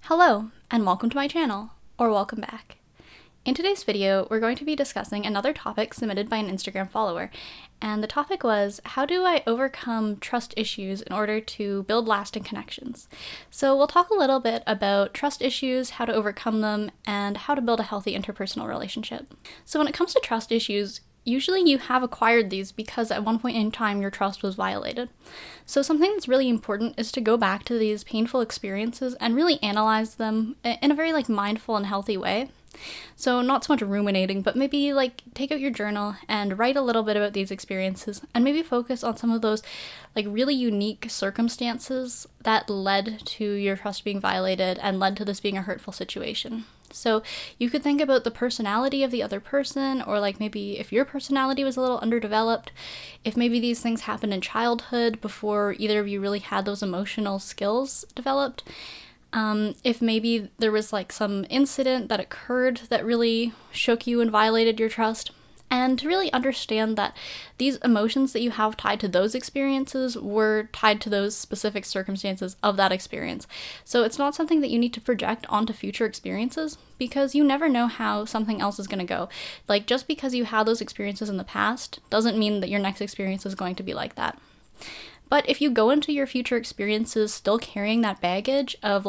Hello, and welcome to my channel, or welcome back. In today's video, we're going to be discussing another topic submitted by an Instagram follower, and the topic was, how do I overcome trust issues in order to build lasting connections? So we'll talk a little bit about trust issues, how to overcome them, and how to build a healthy interpersonal relationship. So when it comes to trust issues, usually you have acquired these because at one point in time your trust was violated. So something that's really important is to go back to these painful experiences and really analyze them in a very mindful and healthy way. So not so much ruminating, but maybe take out your journal and write a little bit about these experiences and maybe focus on some of those really unique circumstances that led to your trust being violated and led to this being a hurtful situation. So you could think about the personality of the other person, or maybe if your personality was a little underdeveloped, if maybe these things happened in childhood before either of you really had those emotional skills developed. If maybe there was some incident that occurred that really shook you and violated your trust. And to really understand that these emotions that you have tied to those experiences were tied to those specific circumstances of that experience. So it's not something that you need to project onto future experiences, because you never know how something else is going to go. Just because you had those experiences in the past doesn't mean that your next experience is going to be like that. But if you go into your future experiences still carrying that baggage of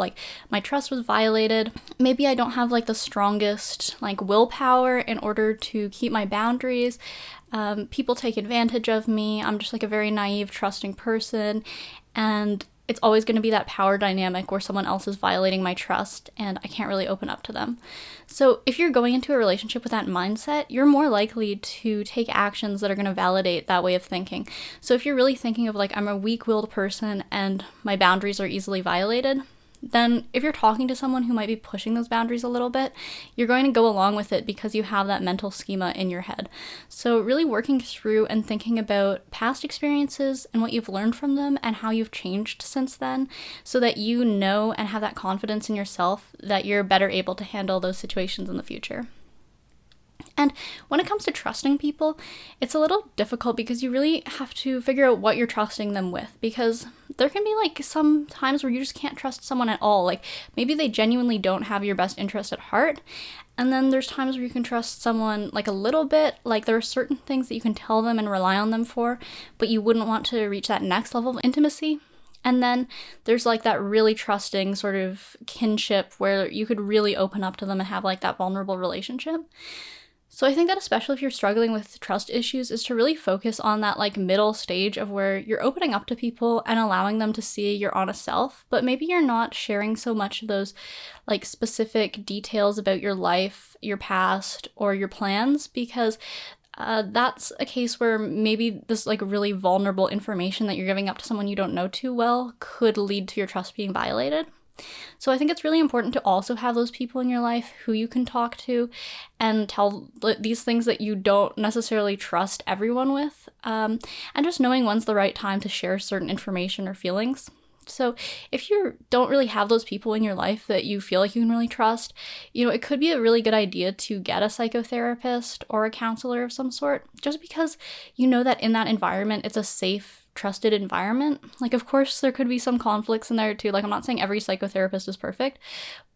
my trust was violated, maybe I don't have the strongest willpower in order to keep my boundaries, people take advantage of me, I'm just a very naive, trusting person, and it's always going to be that power dynamic where someone else is violating my trust and I can't really open up to them. So if you're going into a relationship with that mindset, you're more likely to take actions that are going to validate that way of thinking. So if you're really thinking of I'm a weak-willed person and my boundaries are easily violated, then if you're talking to someone who might be pushing those boundaries a little bit, you're going to go along with it because you have that mental schema in your head. So really working through and thinking about past experiences and what you've learned from them and how you've changed since then, so that you know and have that confidence in yourself that you're better able to handle those situations in the future. And when it comes to trusting people, it's a little difficult because you really have to figure out what you're trusting them with, because there can be some times where you just can't trust someone at all. Maybe they genuinely don't have your best interest at heart. And then there's times where you can trust someone a little bit, there are certain things that you can tell them and rely on them for, but you wouldn't want to reach that next level of intimacy. And then there's that really trusting sort of kinship where you could really open up to them and have that vulnerable relationship. So I think that especially if you're struggling with trust issues is to really focus on that middle stage of where you're opening up to people and allowing them to see your honest self, but maybe you're not sharing so much of those specific details about your life, your past, or your plans, because that's a case where maybe this really vulnerable information that you're giving up to someone you don't know too well could lead to your trust being violated. So I think it's really important to also have those people in your life who you can talk to and tell these things that you don't necessarily trust everyone with, and just knowing when's the right time to share certain information or feelings. So if you don't really have those people in your life that you feel like you can really trust, it could be a really good idea to get a psychotherapist or a counselor of some sort, just because you know that in that environment it's a safe, trusted environment. Of course there could be some conflicts in there too. I'm not saying every psychotherapist is perfect,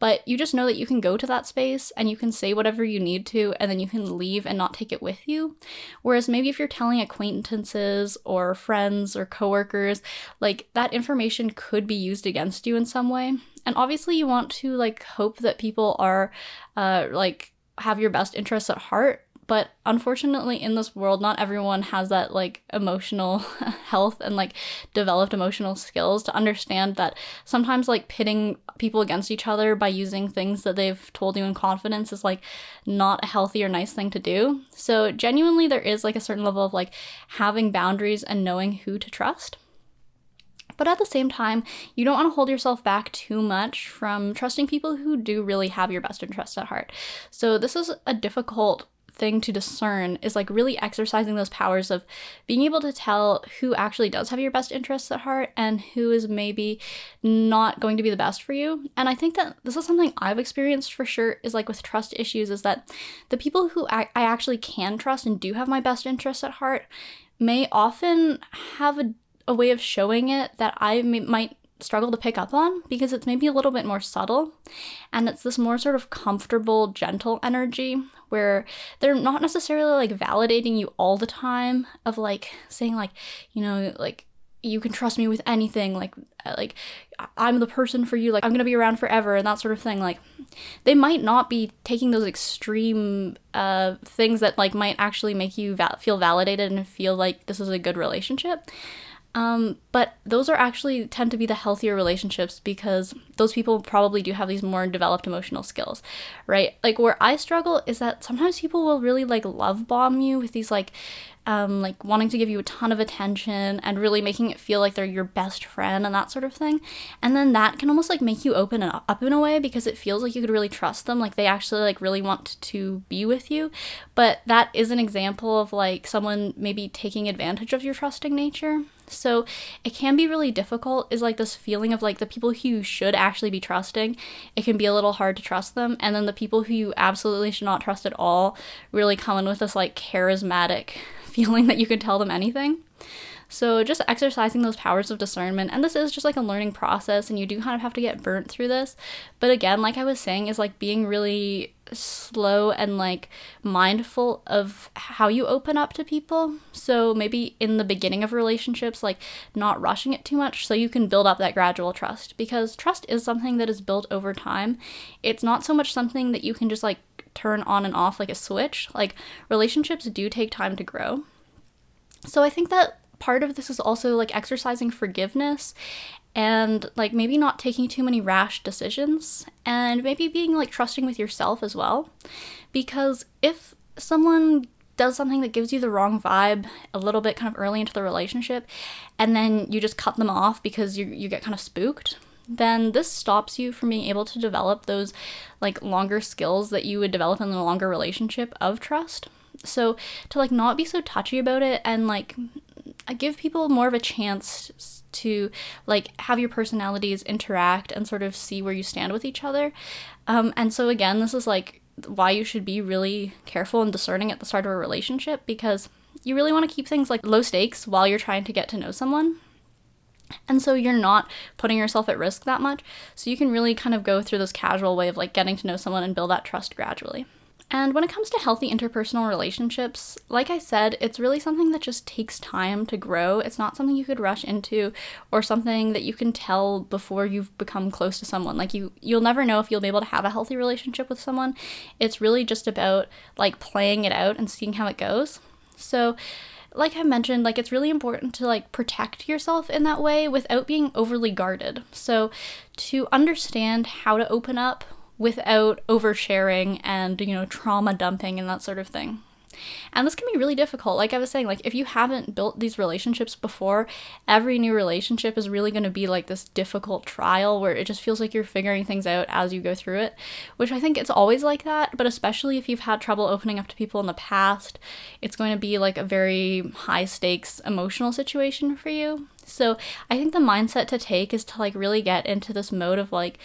but you just know that you can go to that space and you can say whatever you need to, and then you can leave and not take it with you. Whereas maybe if you're telling acquaintances or friends or coworkers, that information could be used against you in some way. And obviously you want to hope that people are have your best interests at heart. But unfortunately, in this world, not everyone has that emotional health and developed emotional skills to understand that sometimes pitting people against each other by using things that they've told you in confidence is not a healthy or nice thing to do. So genuinely, there is a certain level of having boundaries and knowing who to trust. But at the same time, you don't want to hold yourself back too much from trusting people who do really have your best interests at heart. So this is a difficult thing to discern, is really exercising those powers of being able to tell who actually does have your best interests at heart and who is maybe not going to be the best for you. And I think that this is something I've experienced for sure, is with trust issues, is that the people who I actually can trust and do have my best interests at heart may often have a way of showing it that I might struggle to pick up on because it's maybe a little bit more subtle, and it's this more sort of comfortable, gentle energy where they're not necessarily like validating you all the time of like saying like, you know, like you can trust me with anything, like I'm the person for you, like I'm gonna be around forever and that sort of thing. Like they might not be taking those extreme things that like might actually make you feel validated and feel like this is a good relationship. But those are actually tend to be the healthier relationships because those people probably do have these more developed emotional skills, right? Like where I struggle is that sometimes people will really like love bomb you with these like wanting to give you a ton of attention and really making it feel like they're your best friend and that sort of thing. And then that can almost like make you open up in a way because it feels like you could really trust them. Like they actually like really want to be with you. But that is an example of like someone maybe taking advantage of your trusting nature. So it can be really difficult, is like this feeling of like the people who you should actually be trusting, it can be a little hard to trust them. And then the people who you absolutely should not trust at all really come in with this like charismatic feeling that you can tell them anything. So just exercising those powers of discernment, and this is just like a learning process and you do kind of have to get burnt through this. But again, like I was saying, is like being really slow and like mindful of how you open up to people. So maybe in the beginning of relationships, like not rushing it too much so you can build up that gradual trust, because trust is something that is built over time. It's not so much something that you can just like turn on and off like a switch. Like relationships do take time to grow. So I think that part of this is also like exercising forgiveness and like maybe not taking too many rash decisions and maybe being like trusting with yourself as well. Because if someone does something that gives you the wrong vibe a little bit kind of early into the relationship and then you just cut them off because you get kind of spooked, then this stops you from being able to develop those like longer skills that you would develop in a longer relationship of trust. So to like not be so touchy about it and like give people more of a chance to like have your personalities interact and sort of see where you stand with each other. And so again, this is like why you should be really careful and discerning at the start of a relationship, because you really want to keep things like low stakes while you're trying to get to know someone. And so you're not putting yourself at risk that much. So you can really kind of go through this casual way of like getting to know someone and build that trust gradually. And when it comes to healthy interpersonal relationships, like I said, it's really something that just takes time to grow. It's not something you could rush into or something that you can tell before you've become close to someone. Like you'll never know if you'll be able to have a healthy relationship with someone. It's really just about like playing it out and seeing how it goes. So like I mentioned, like it's really important to like protect yourself in that way without being overly guarded. So to understand how to open up without oversharing and, you know, trauma dumping and that sort of thing. And this can be really difficult. Like I was saying, like if you haven't built these relationships before, every new relationship is really going to be like this difficult trial where it just feels like you're figuring things out as you go through it, which I think it's always like that. But especially if you've had trouble opening up to people in the past, it's going to be like a very high stakes emotional situation for you. So I think the mindset to take is to like really get into this mode of like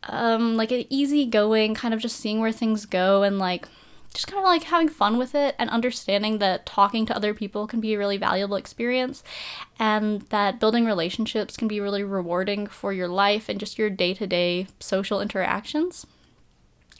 an easy going, kind of just seeing where things go and like just kind of like having fun with it and understanding that talking to other people can be a really valuable experience and that building relationships can be really rewarding for your life and just your day-to-day social interactions.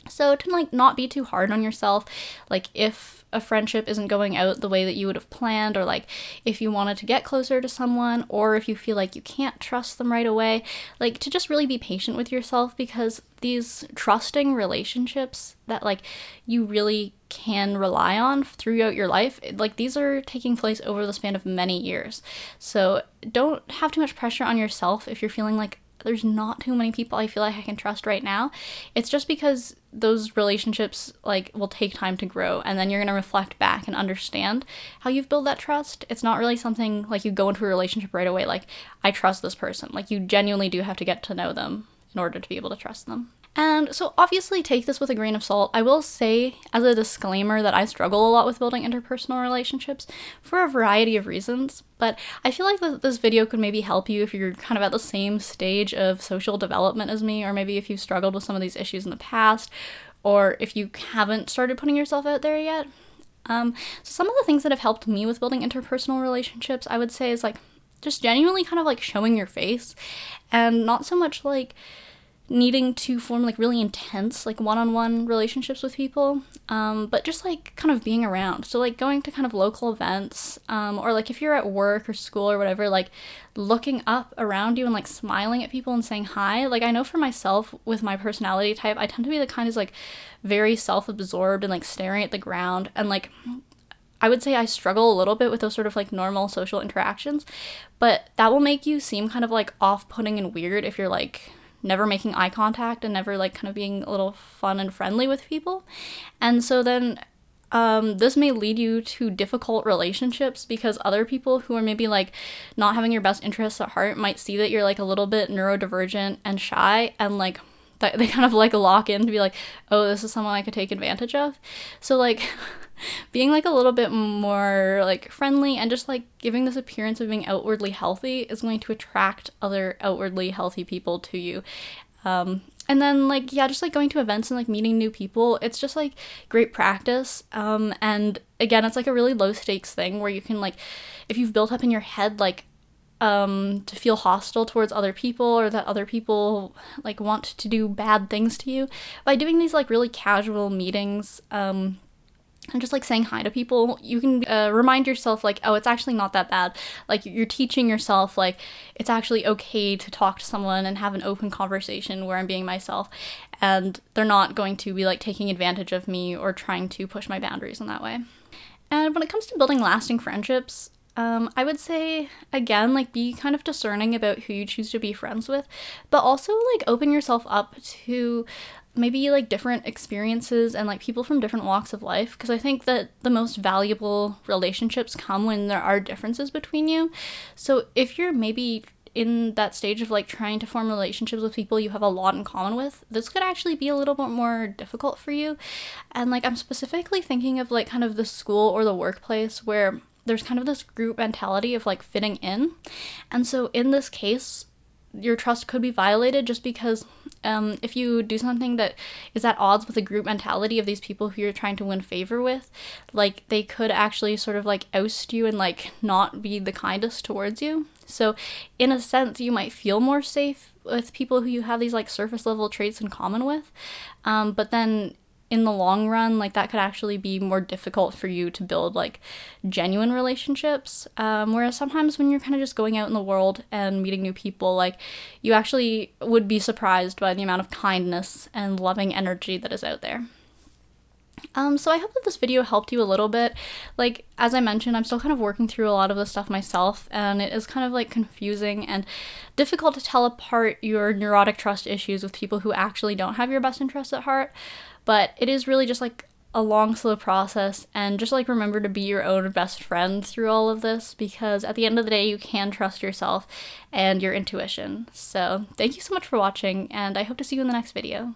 So to like not be too hard on yourself, like if a friendship isn't going out the way that you would have planned, or like if you wanted to get closer to someone, or if you feel like you can't trust them right away, like to just really be patient with yourself, because these trusting relationships that like you really can rely on throughout your life, like these are taking place over the span of many years. So don't have too much pressure on yourself if you're feeling like there's not too many people I feel like I can trust right now. It's just because those relationships like will take time to grow, and then you're going to reflect back and understand how you've built that trust. It's not really something like you go into a relationship right away like I trust this person. Like you genuinely do have to get to know them in order to be able to trust them. And so obviously take this with a grain of salt. I will say as a disclaimer that I struggle a lot with building interpersonal relationships for a variety of reasons, but I feel like this video could maybe help you if you're kind of at the same stage of social development as me, or maybe if you've struggled with some of these issues in the past, or if you haven't started putting yourself out there yet. So some of the things that have helped me with building interpersonal relationships, I would say, is like just genuinely kind of like showing your face, and not so much like needing to form like really intense like one-on-one relationships with people, but just like kind of being around. So like going to kind of local events, or like if you're at work or school or whatever, like looking up around you and like smiling at people and saying hi. Like I know for myself with my personality type, I tend to be the kind who's like very self-absorbed and like staring at the ground, and like I would say I struggle a little bit with those sort of like normal social interactions, but that will make you seem kind of like off-putting and weird if you're like never making eye contact and never like kind of being a little fun and friendly with people. And so then this may lead you to difficult relationships, because other people who are maybe like not having your best interests at heart might see that you're like a little bit neurodivergent and shy, and like they kind of like lock in to be like, oh, this is someone I could take advantage of. So like being like a little bit more like friendly and just like giving this appearance of being outwardly healthy is going to attract other outwardly healthy people to you. And then like, yeah, just like going to events and like meeting new people, it's just like great practice. And again, it's like a really low stakes thing where you can like, if you've built up in your head like to feel hostile towards other people, or that other people like want to do bad things to you, by doing these like really casual meetings, and just like saying hi to people, you can remind yourself like, oh, it's actually not that bad. Like you're teaching yourself like it's actually okay to talk to someone and have an open conversation where I'm being myself, and they're not going to be like taking advantage of me or trying to push my boundaries in that way. And when it comes to building lasting friendships, I would say, again, like be kind of discerning about who you choose to be friends with, but also like open yourself up to maybe like different experiences and like people from different walks of life, because I think that the most valuable relationships come when there are differences between you. So if you're maybe in that stage of like trying to form relationships with people you have a lot in common with, this could actually be a little bit more difficult for you. And like I'm specifically thinking of like kind of the school or the workplace where there's kind of this group mentality of like fitting in. And so in this case, your trust could be violated just because if you do something that is at odds with the group mentality of these people who you're trying to win favor with, like they could actually sort of like oust you and like not be the kindest towards you. So in a sense, you might feel more safe with people who you have these like surface level traits in common with, but then in the long run, like that could actually be more difficult for you to build like genuine relationships. Whereas sometimes when you're kind of just going out in the world and meeting new people, like you actually would be surprised by the amount of kindness and loving energy that is out there. So I hope that this video helped you a little bit. Like, as I mentioned, I'm still kind of working through a lot of this stuff myself, and it is kind of like confusing and difficult to tell apart your neurotic trust issues with people who actually don't have your best interests at heart. But it is really just like a long, slow process, and just like remember to be your own best friend through all of this, because at the end of the day, you can trust yourself and your intuition. So thank you so much for watching, and I hope to see you in the next video.